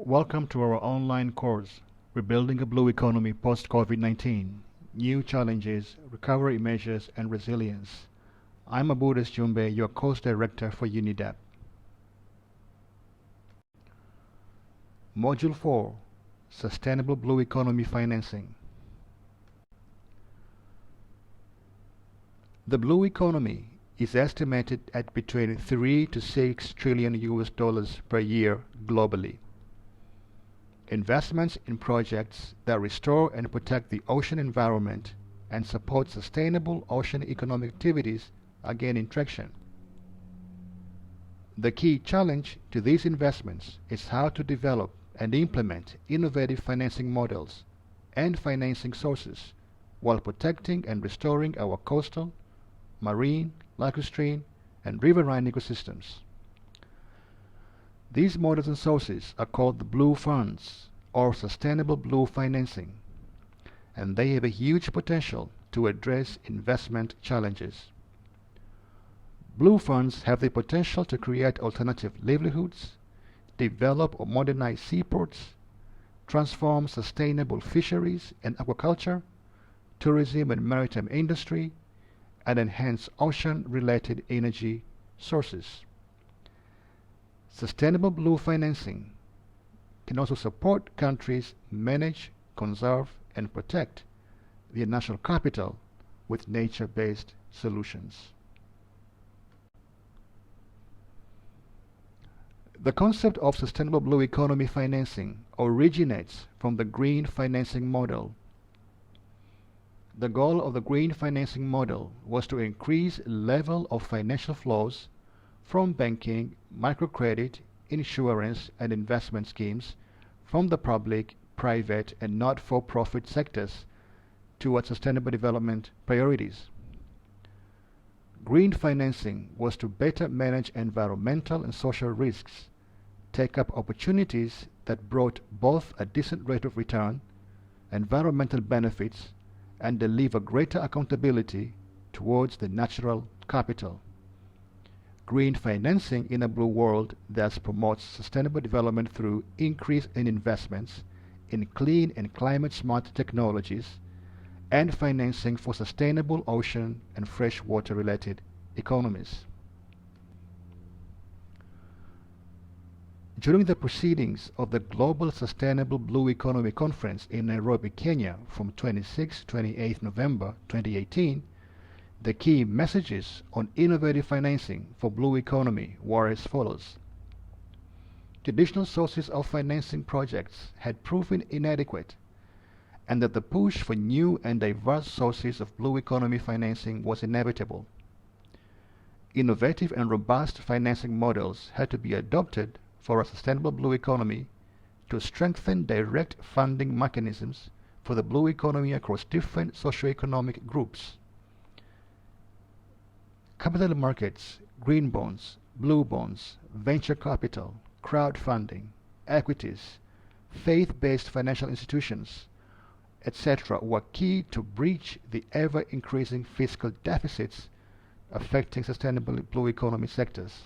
Welcome to our online course, Rebuilding a Blue Economy Post-COVID-19, New Challenges, Recovery Measures, and Resilience. I'm Abudas Jumbe, your course director for UNIDAP. Module 4, Sustainable Blue Economy Financing. The blue economy is estimated at between 3 to 6 trillion US dollars per year globally. Investments in projects that restore and protect the ocean environment and support sustainable ocean economic activities are gaining traction. The key challenge to these investments is how to develop and implement innovative financing models and financing sources while protecting and restoring our coastal, marine, lacustrine, and riverine ecosystems. These models and sources are called the Blue Funds or Sustainable Blue Financing, and they have a huge potential to address investment challenges. Blue Funds have the potential to create alternative livelihoods, develop or modernize seaports, transform sustainable fisheries and aquaculture, tourism and maritime industry, and enhance ocean-related energy sources. Sustainable blue financing can also support countries manage, conserve, and protect their natural capital with nature-based solutions. The concept of sustainable blue economy financing originates from the green financing model. The goal of the green financing model was to increase level of financial flows from banking, microcredit, insurance, and investment schemes from the public, private, and not-for-profit sectors towards sustainable development priorities. Green financing was to better manage environmental and social risks, take up opportunities that brought both a decent rate of return, environmental benefits, and deliver greater accountability towards the natural capital. Green financing in a blue world thus promotes sustainable development through increase in investments in clean and climate-smart technologies and financing for sustainable ocean and freshwater-related economies. During the proceedings of the Global Sustainable Blue Economy Conference in Nairobi, Kenya from 26-28 November 2018, the key messages on innovative financing for blue economy were as follows. Traditional sources of financing projects had proven inadequate, and that the push for new and diverse sources of blue economy financing was inevitable. Innovative and robust financing models had to be adopted for a sustainable blue economy to strengthen direct funding mechanisms for the blue economy across different socioeconomic groups. Capital markets, green bonds, blue bonds, venture capital, crowdfunding, equities, faith-based financial institutions, etc. were key to bridge the ever-increasing fiscal deficits affecting sustainable blue economy sectors.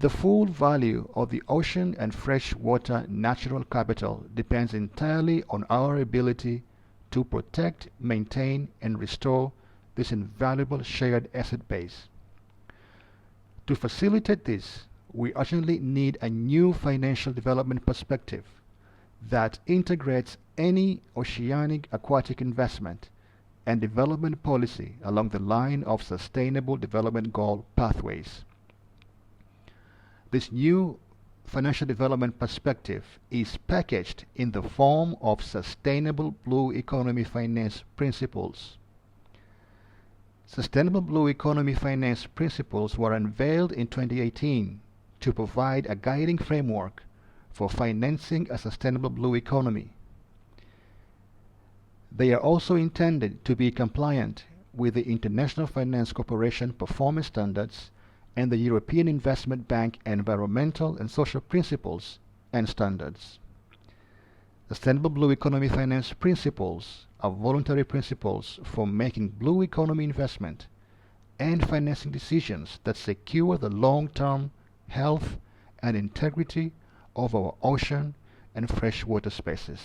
The full value of the ocean and freshwater natural capital depends entirely on our ability to protect, maintain, and restore this invaluable shared asset base. To facilitate this, we urgently need a new financial development perspective that integrates any oceanic aquatic investment and development policy along the line of Sustainable Development Goal pathways. This new financial development perspective is packaged in the form of Sustainable Blue Economy Finance Principles. Sustainable Blue Economy Finance Principles were unveiled in 2018 to provide a guiding framework for financing a sustainable blue economy. They are also intended to be compliant with the International Finance Corporation Performance Standards and the European Investment Bank Environmental and Social Principles and Standards. Sustainable Blue Economy Finance Principles are voluntary principles for making blue economy investment and financing decisions that secure the long-term health and integrity of our ocean and freshwater spaces.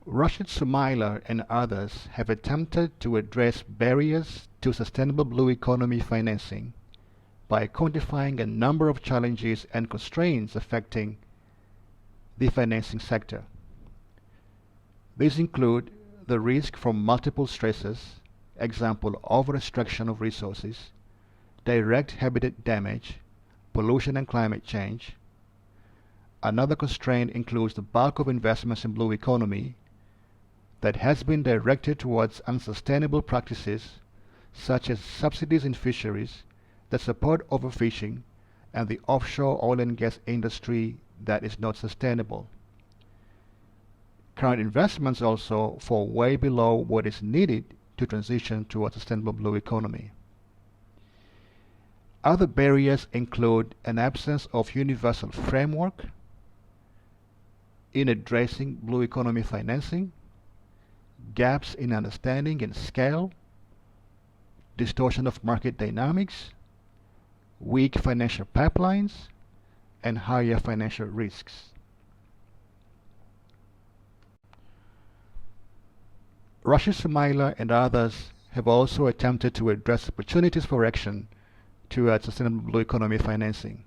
Rashid Sumaila and others have attempted to address barriers to sustainable blue economy financing by quantifying a number of challenges and constraints affecting the financing sector. These include the risk from multiple stresses, example over-extraction of resources, direct habitat damage, pollution and climate change. Another constraint includes the bulk of investments in blue economy that has been directed towards unsustainable practices such as subsidies in fisheries that support overfishing and the offshore oil and gas industry that is not sustainable. Current investments also fall way below what is needed to transition to a sustainable blue economy. Other barriers include an absence of universal framework in addressing blue economy financing, gaps in understanding and scale, distortion of market dynamics, weak financial pipelines, and higher financial risks. Rashid Sumaila and others have also attempted to address opportunities for action towards sustainable blue economy financing,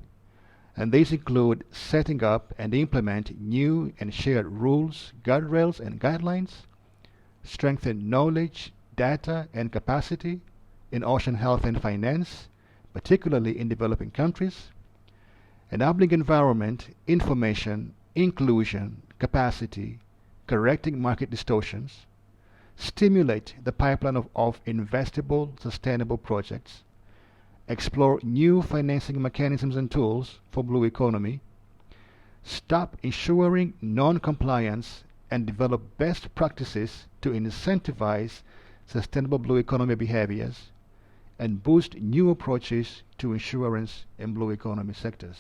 and these include setting up and implement new and shared rules, guardrails, and guidelines, strengthen knowledge, data, and capacity in ocean health and finance, particularly in developing countries, enabling environment, information, inclusion, capacity, correcting market distortions, stimulate the pipeline of investable, sustainable projects, explore new financing mechanisms and tools for blue economy, stop ensuring non-compliance and develop best practices to incentivize sustainable blue economy behaviors, and boost new approaches to insurance and blue economy sectors.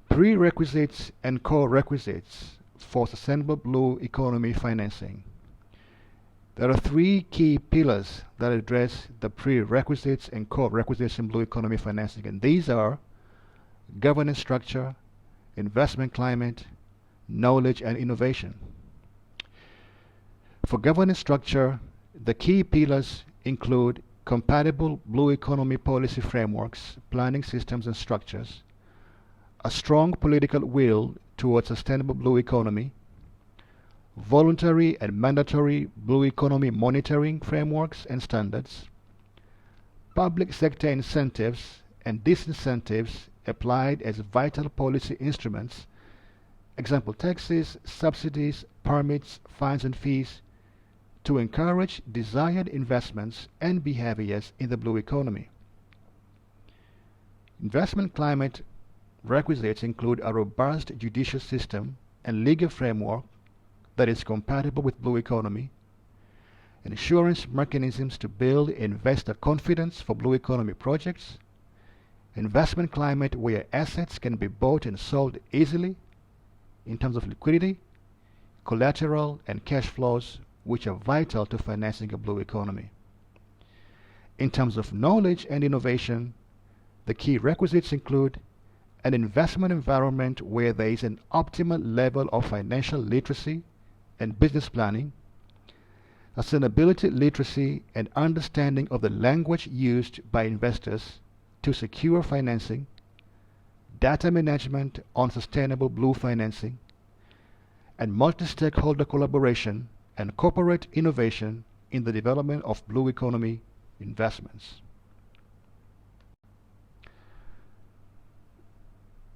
Prerequisites and core requisites for sustainable blue economy financing. There are three key pillars that address the prerequisites and core requisites in blue economy financing, and these are governance structure, investment climate, knowledge, and innovation. For governance structure, the key pillars include compatible blue economy policy frameworks, planning systems and structures, a strong political will towards sustainable blue economy, voluntary and mandatory blue economy monitoring frameworks and standards, public sector incentives and disincentives applied as vital policy instruments, example taxes, subsidies, permits, fines and fees, to encourage desired investments and behaviors in the blue economy. Investment climate requisites include a robust judicial system and legal framework that is compatible with blue economy, insurance mechanisms to build investor confidence for blue economy projects, investment climate where assets can be bought and sold easily in terms of liquidity, collateral, and cash flows, which are vital to financing a blue economy. In terms of knowledge and innovation, the key requisites include an investment environment where there is an optimal level of financial literacy and business planning, sustainability literacy and understanding of the language used by investors to secure financing, data management on sustainable blue financing, and multi-stakeholder collaboration and corporate innovation in the development of blue economy investments.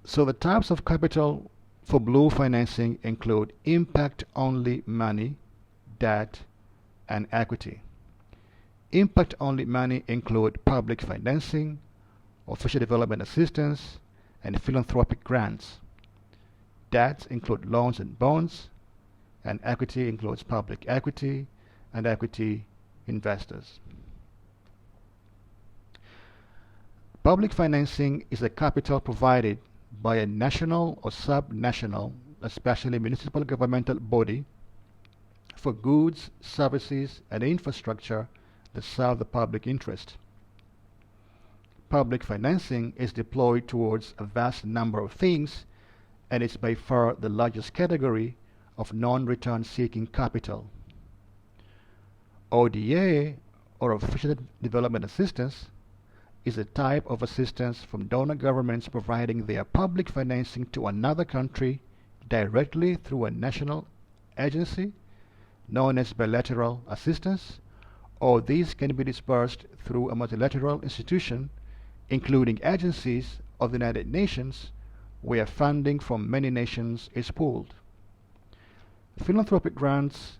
So the types of capital for blue financing include impact-only money, debt, and equity. Impact-only money include public financing, official development assistance, and philanthropic grants. Debts include loans and bonds, and equity includes public equity and equity investors. Public financing is a capital provided by a national or sub-national especially municipal governmental body, for goods, services, and infrastructure that serve the public interest. Public financing is deployed towards a vast number of things, and is by far the largest category of non-return seeking capital. ODA, or Official Development Assistance, is a type of assistance from donor governments providing their public financing to another country directly through a national agency known as bilateral assistance, or these can be disbursed through a multilateral institution, including agencies of the United Nations, where funding from many nations is pooled. Philanthropic grants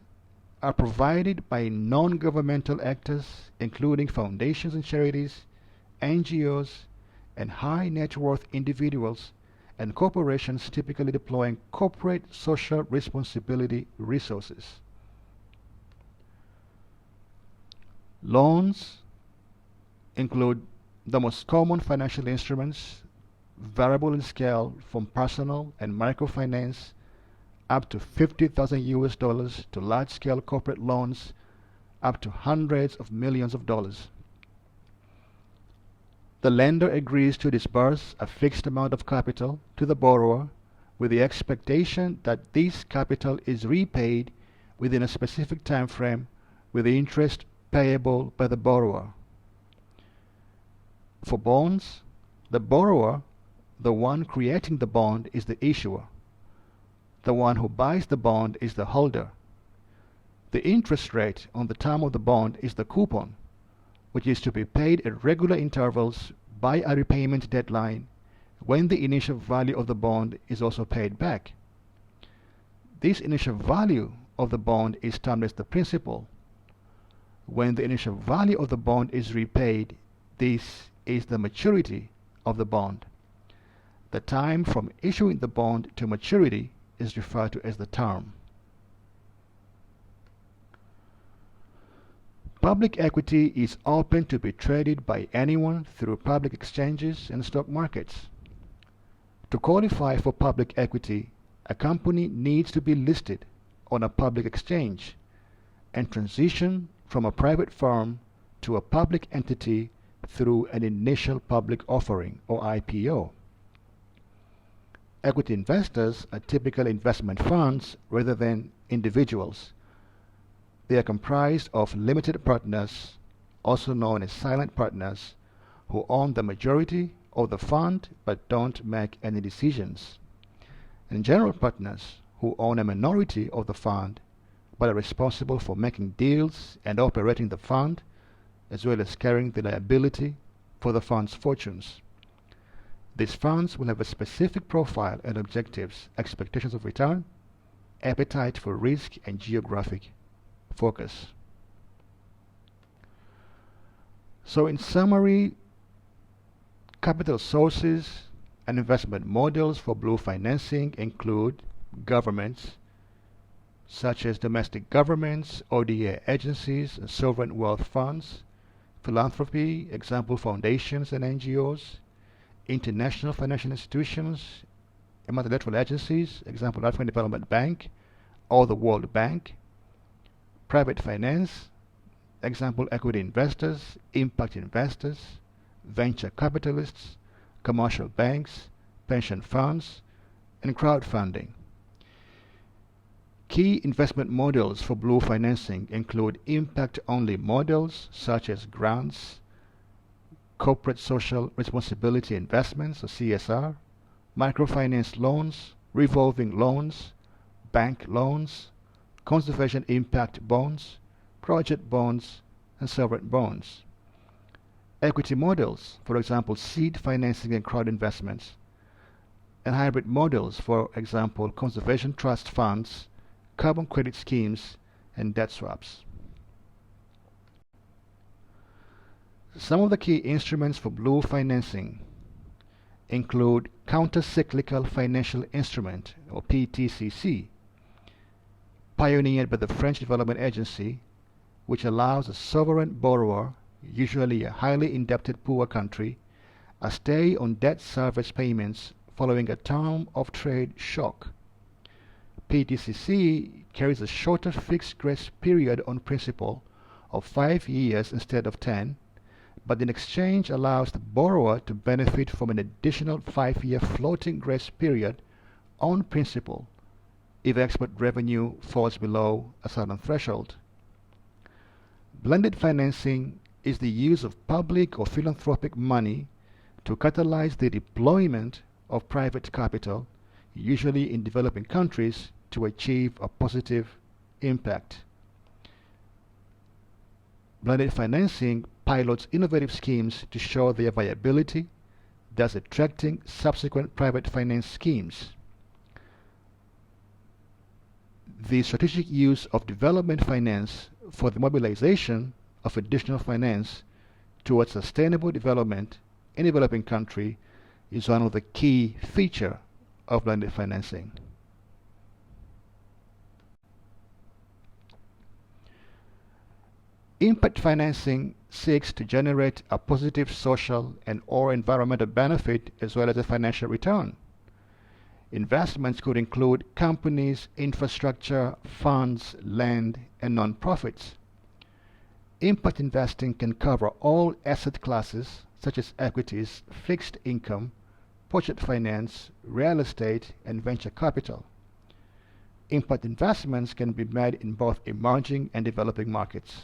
are provided by non-governmental actors, including foundations and charities, NGOs, and high net worth individuals and corporations, typically deploying corporate social responsibility resources. Loans include the most common financial instruments, variable in scale from personal and microfinance up to 50,000 US dollars to large-scale corporate loans up to hundreds of millions of dollars. The lender agrees to disburse a fixed amount of capital to the borrower with the expectation that this capital is repaid within a specific time frame with the interest payable by the borrower. For bonds, the borrower, the one creating the bond, is the issuer. The one who buys the bond is the holder. The interest rate on the term of the bond is the coupon, which is to be paid at regular intervals by a repayment deadline when the initial value of the bond is also paid back. This initial value of the bond is termed as the principal. When the initial value of the bond is repaid, this is the maturity of the bond. The time from issuing the bond to maturity is referred to as the term. Public equity is open to be traded by anyone through public exchanges and stock markets. To qualify for public equity, a company needs to be listed on a public exchange and transition from a private firm to a public entity through an initial public offering, or IPO. Equity investors are typical investment funds rather than individuals. They are comprised of limited partners, also known as silent partners, who own the majority of the fund but don't make any decisions, and general partners who own a minority of the fund but are responsible for making deals and operating the fund, as well as carrying the liability for the fund's fortunes. These funds will have a specific profile and objectives, expectations of return, appetite for risk, and geographic focus. So in summary, capital sources and investment models for blue financing include governments, such as domestic governments, ODA agencies, and sovereign wealth funds, philanthropy, example foundations and NGOs, international financial institutions, and multilateral agencies, example African Development Bank or the World Bank, private finance, example equity investors, impact investors, venture capitalists, commercial banks, pension funds, and crowdfunding. Key investment models for blue financing include impact-only models such as grants, corporate social responsibility investments or CSR, microfinance loans, revolving loans, bank loans, conservation impact bonds, project bonds, and sovereign bonds. Equity models, for example, seed financing and crowd investments, and hybrid models, for example, conservation trust funds, carbon credit schemes, and debt swaps. Some of the key instruments for blue financing include counter-cyclical financial instrument, or PTCC, pioneered by the French Development Agency, which allows a sovereign borrower, usually a highly indebted poor country, a stay on debt service payments following a term of trade shock. PTCC carries a shorter fixed grace period on principal of 5 years instead of 10, but in exchange allows the borrower to benefit from an additional 5-year floating grace period on principal if export revenue falls below a certain threshold. Blended financing is the use of public or philanthropic money to catalyze the deployment of private capital, usually in developing countries, to achieve a positive impact. Blended financing pilots innovative schemes to show their viability, thus attracting subsequent private finance schemes. The strategic use of development finance for the mobilization of additional finance towards sustainable development in a developing country is one of the key features of blended financing. Impact financing seeks to generate a positive social and/or environmental benefit as well as a financial return. Investments could include companies, infrastructure, funds, land, and non-profits. Impact investing can cover all asset classes such as equities, fixed income, project finance, real estate, and venture capital. Impact investments can be made in both emerging and developing markets.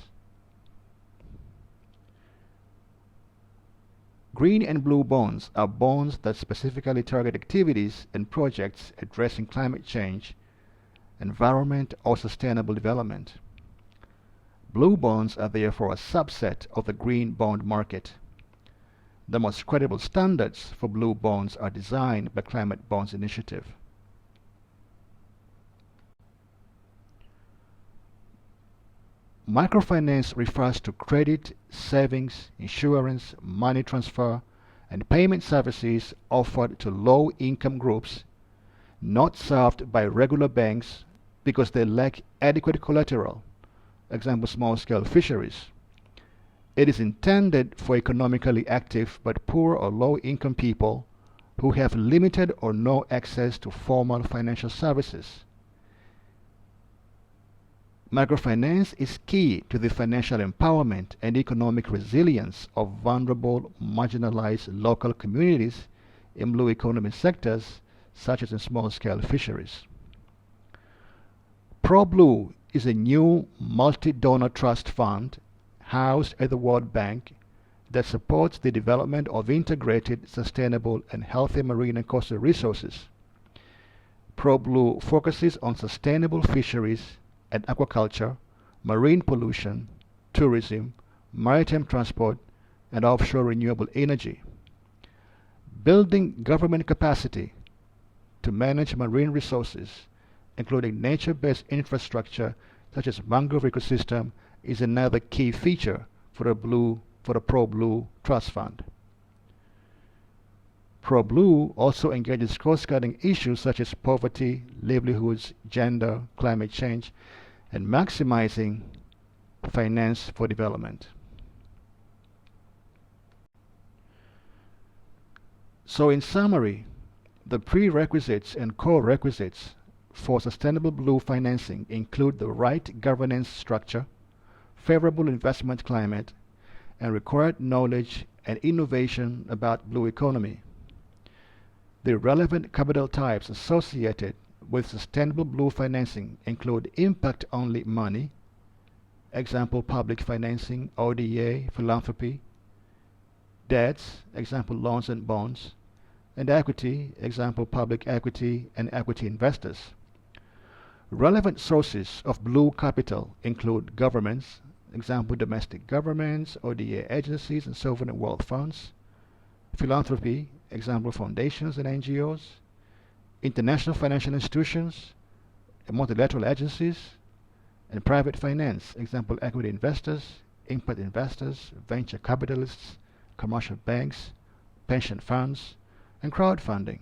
Green and blue bonds are bonds that specifically target activities and projects addressing climate change, environment, or sustainable development. Blue bonds are therefore a subset of the green bond market. The most credible standards for blue bonds are designed by Climate Bonds Initiative. Microfinance refers to credit, savings, insurance, money transfer, and payment services offered to low-income groups not served by regular banks because they lack adequate collateral, example small-scale fisheries. It is intended for economically active but poor or low-income people who have limited or no access to formal financial services. Microfinance is key to the financial empowerment and economic resilience of vulnerable, marginalized local communities in blue economy sectors, such as in small-scale fisheries. ProBlue is a new multi-donor trust fund housed at the World Bank that supports the development of integrated, sustainable, and healthy marine and coastal resources. ProBlue focuses on sustainable fisheries and aquaculture, marine pollution, tourism, maritime transport, and offshore renewable energy. Building government capacity to manage marine resources, including nature-based infrastructure such as mangrove ecosystem, is another key feature for the ProBlue Trust Fund. ProBlue also engages cross-cutting issues such as poverty, livelihoods, gender, climate change, and maximizing finance for development. So in summary, the prerequisites and core requisites for sustainable blue financing include the right governance structure, favorable investment climate, and required knowledge and innovation about blue economy. The relevant capital types associated with sustainable blue financing include impact-only money, example public financing, ODA, philanthropy, debts, example loans and bonds, and equity, example public equity and equity investors. Relevant sources of blue capital include governments, example domestic governments, ODA agencies and sovereign wealth funds, philanthropy, example foundations and NGOs, international financial institutions, and multilateral agencies, and private finance, example equity investors, impact investors, venture capitalists, commercial banks, pension funds, and crowdfunding.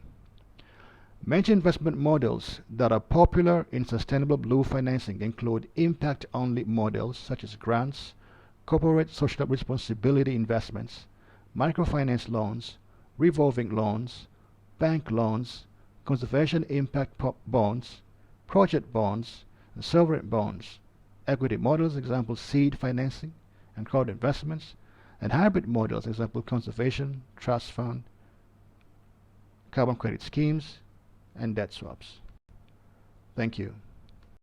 Major investment models that are popular in sustainable blue financing include impact-only models such as grants, corporate social responsibility investments, microfinance loans, revolving loans, bank loans, conservation impact bonds, project bonds, and sovereign bonds. Equity models, example seed financing and crowd investments, and hybrid models, example conservation, trust fund, carbon credit schemes, and debt swaps. Thank you.